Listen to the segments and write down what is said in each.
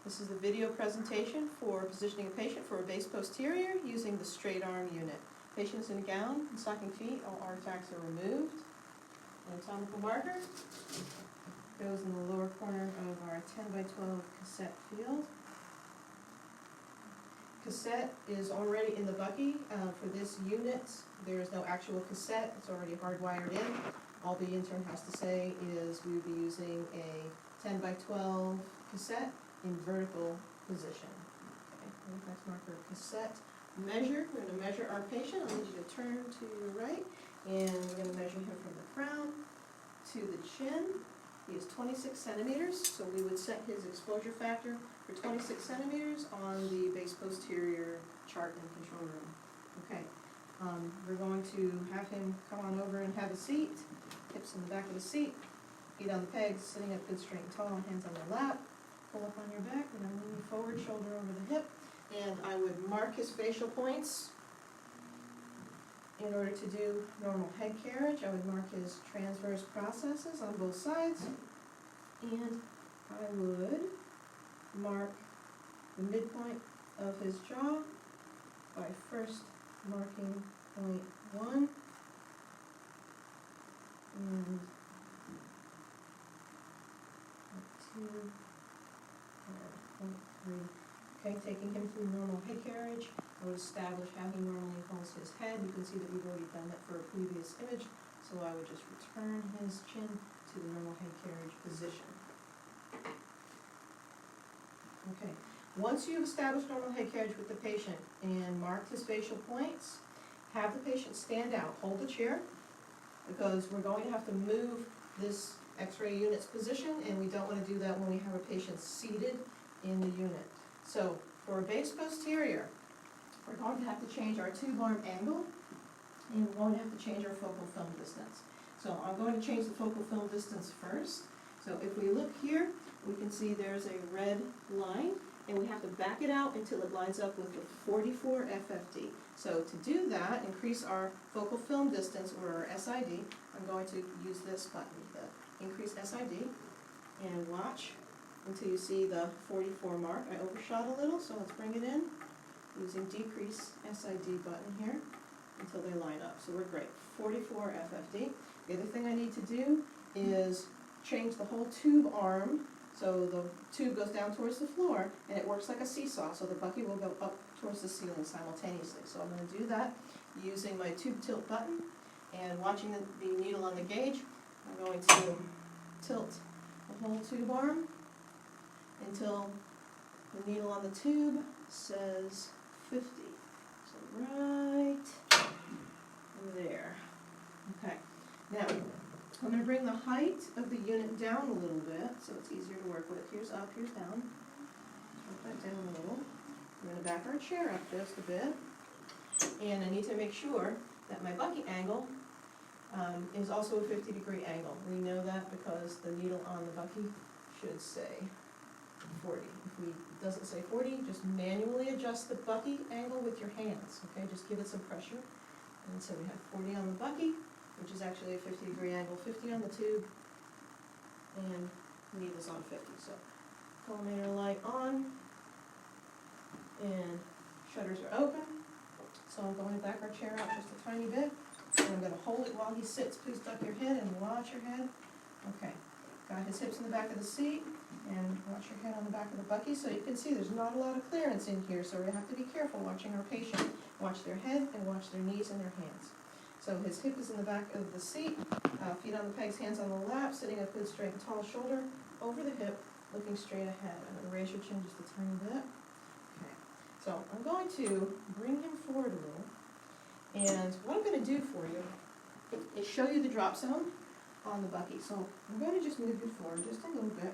This is the video presentation for positioning a patient for a base posterior using the straight arm unit. Patient is in a gown and stocking feet, all artifacts are removed. Anatomical marker goes in the lower corner of our 10 by 12 cassette field. Cassette is already in the Bucky. For this unit, there is no actual cassette, it's already hardwired in. All the intern has to say is we would be using a 10 by 12 cassette in vertical position. Okay, artifacts marker cassette. Measure, we're going to measure our patient. I need you to turn to your right, and we're going to measure him from the crown to the chin. He is 26 centimeters, so we would set his exposure factor for 26 centimeters on the base posterior chart in the control room. Okay, we're going to have him come on over and have a seat, hips in the back of the seat, feet on the pegs, sitting up good, straight and tall, hands on your lap, pull up on your back, we're going to lean forward, shoulder over the hip, and I would mark his facial points. In order to do normal head carriage, I would mark his transverse processes on both sides, and I would mark the midpoint of his jaw by first marking point 1 and point 2 and point 3. Okay, taking him through normal head carriage, I would establish how he normally holds his head. You can see that we've already done that for a previous image, so I would just return his chin to the normal head carriage position. Okay, once you've established normal head carriage with the patient and marked his facial points, have the patient stand out, hold the chair, because we're going to have to move this X-ray unit's position, and we don't want to do that when we have a patient seated in the unit. So, for a base posterior, we're going to have to change our tube arm angle, and we're going to have to change our focal film distance. So I'm going to change the focal film distance first. So if we look here, we can see there's a red line, and we have to back it out until it lines up with the 44 FFD. So to do that, increase our focal film distance, or our SID, I'm going to use this button, the increase SID, and watch until you see the 44 mark. I overshot a little, so let's bring it in using decrease SID button here until they line up. So we're great. 44 FFD. The other thing I need to do is change the whole tube arm, so the tube goes down towards the floor, and it works like a seesaw, so the Bucky will go up towards the ceiling simultaneously. So I'm going to do that using my tube tilt button, and watching the needle on the gauge, I'm going to tilt the whole tube arm until the needle on the tube says 50. So right there. Okay. Now, I'm going to bring the height of the unit down a little bit so it's easier to work with. Here's up, here's down. Drop that down a little. I'm going to back our chair up just a bit. And I need to make sure that my Bucky angle is also a 50-degree angle. We know that because the needle on the Bucky should say 40. If it doesn't say 40, just manually adjust the Bucky angle with your hands. Okay, just give it some pressure. And so we have 40 on the Bucky, which is actually a 50-degree angle, 50 on the tube, and the needle's on 50. So collimator light on, and shutters are open. So I'm going to back our chair out just a tiny bit, and I'm going to hold it while he sits. Please duck your head and watch your head. Okay, got his hips in the back of the seat, and watch your head on the back of the Bucky. So you can see there's not a lot of clearance in here, so we have to be careful watching our patient. Watch their head and watch their knees and their hands. So his hip is in the back of the seat, feet on the pegs, hands on the lap, sitting up good, straight and tall, shoulder over the hip, looking straight ahead. I'm going to raise your chin just a tiny bit. Okay. So I'm going to bring him forward a little, and what I'm going to do for you is show you the drop zone on the Bucky. So I'm going to just move you forward just a little bit.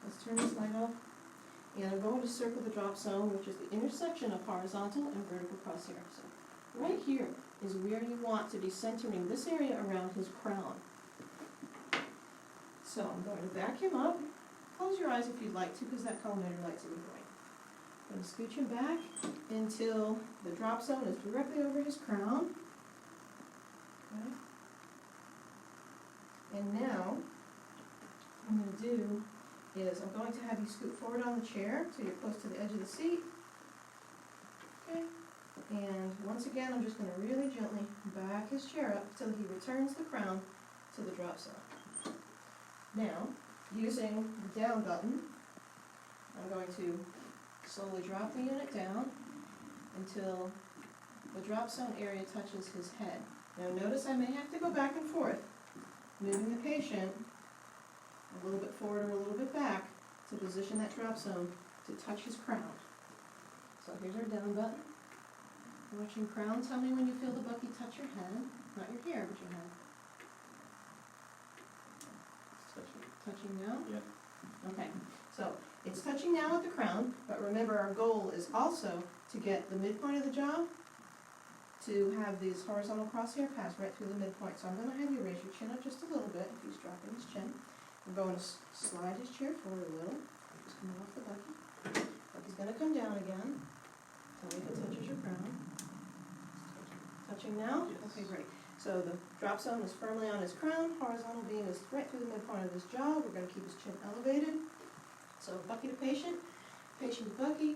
Let's turn this light off. And I'm going to circle the drop zone, which is the intersection of horizontal and vertical crosshair. So right here is where you want to be centering this area around his crown. So I'm going to back him up. Close your eyes if you'd like to, because that collimator light's in the way. I'm going to scooch him back until the drop zone is directly over his crown. Okay. And now, what I'm going to do is I'm going to have you scoot forward on the chair till you're close to the edge of the seat. Okay, and once again, I'm just gonna really gently back his chair up till he returns the crown to the drop zone. Now, using the down button, I'm going to slowly drop the unit down until the drop zone area touches his head. Now notice I may have to go back and forth, moving the patient a little bit forward or a little bit back to position that drop zone to touch his crown. So here's our down button. Watching crown, tell me when you feel the Bucky touch your head, not your hair, but your head. Touching now? Yep. Okay, so it's touching now at the crown, but remember our goal is also to get the midpoint of the jaw to have these horizontal crosshair pass right through the midpoint. So I'm going to have you raise your chin up just a little bit if he's dropping his chin. I'm going to slide his chair forward a little. Just coming off the Bucky. Bucky's going to come down again. Tell me if it touches your crown. Touching now? Yes. Okay, great. So the drop zone is firmly on his crown, horizontal beam is right through the midpoint of his jaw. We're going to keep his chin elevated. So Bucky to patient, patient to Bucky,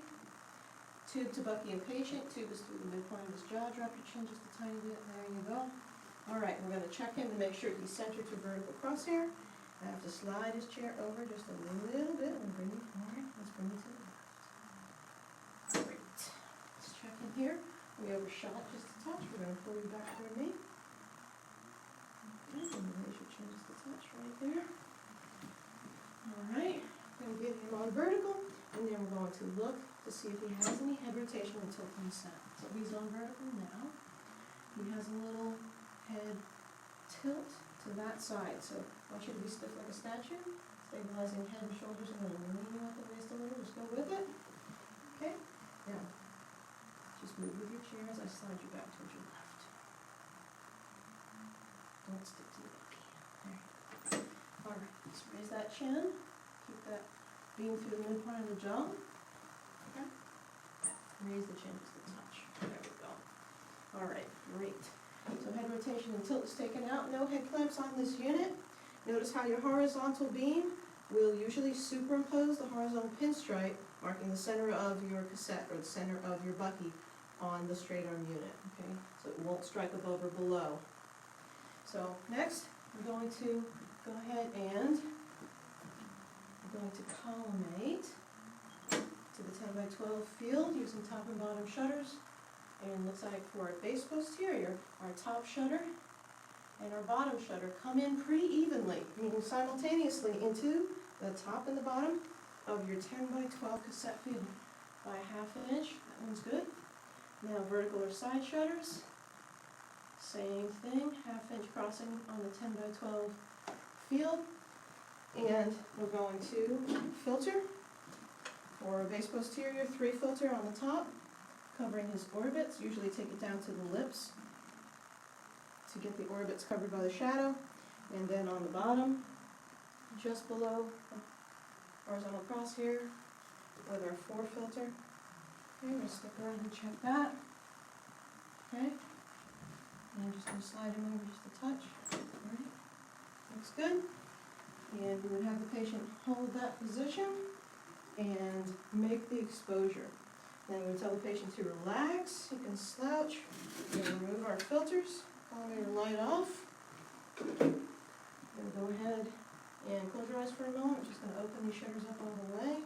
tube to Bucky and patient, tube is through the midpoint of his jaw. Drop your chin just a tiny bit, there you go. All right, we're going to check him to make sure he's centered to vertical crosshair. I have to slide his chair over just a little bit and bring it forward. Let's bring it to the left. Great. Let's check in here. We overshot just a touch. We're going to pull you back toward me. Okay, and raise your chin just a touch right there. All right, going to get him on vertical, and then we're going to look to see if he has any head rotation and tilt from the center. So he's on vertical now. He has a little head tilt to that side. So I want you to be stiff like a statue, stabilizing head and shoulders, and then leaning out the waist a little. Just go with it. Okay, now just move with your chair as I slide you back towards your left. Don't stick to the Bucky. There you go. All right, just raise that chin. Keep that beam through the midpoint of the jaw. Okay. Raise the chin just a touch. There we go. All right, great. So head rotation and tilt is taken out. No head clamps on this unit. Notice how your horizontal beam will usually superimpose the horizontal pinstripe, marking the center of your cassette or the center of your Bucky on the straight arm unit, okay? So it won't strike above or below. So next, I'm going to go ahead and I'm going to collimate to the 10 by 12 field using top and bottom shutters. And it looks like for our base posterior, our top shutter and our bottom shutter come in pretty evenly, meaning simultaneously into the top and the bottom of your 10 by 12 cassette field by ½ inch. That one's good. Now vertical or side shutters, same thing, ½ inch crossing on the 10 by 12 field. And we're going to filter for base posterior, 3 filter on the top, covering his orbits. Usually take it down to the lips to get the orbits covered by the shadow. And then on the bottom, just below the horizontal crosshair with our 4 filter. Okay, we'll stick around and check that. Okay. And I'm just going to slide him over just a touch. Alright. Looks good. And we would have the patient hold that position and make the exposure. Then we would tell the patient to relax. You can slouch. We're going to remove our filters. Collimator light off. Going to go ahead and close your eyes for a moment. I'm just going to open these shutters up all the way.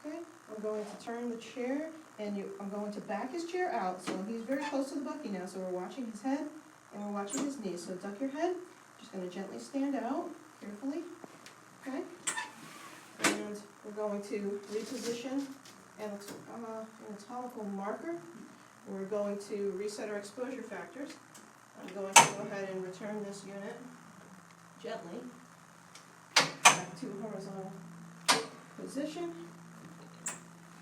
Okay. I'm going to turn the chair, and I'm going to back his chair out. So he's very close to the Bucky now. So we're watching his head and we're watching his knees. So duck your head. Just going to gently stand out carefully. Okay. And we're going to reposition an anatomical marker. We're going to reset our exposure factors. I'm going to go ahead and return this unit gently back to horizontal position.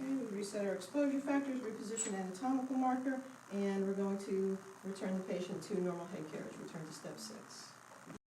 Okay, we reset our exposure factors, reposition anatomical marker, and we're going to return the patient to normal head carriage, return to step 6.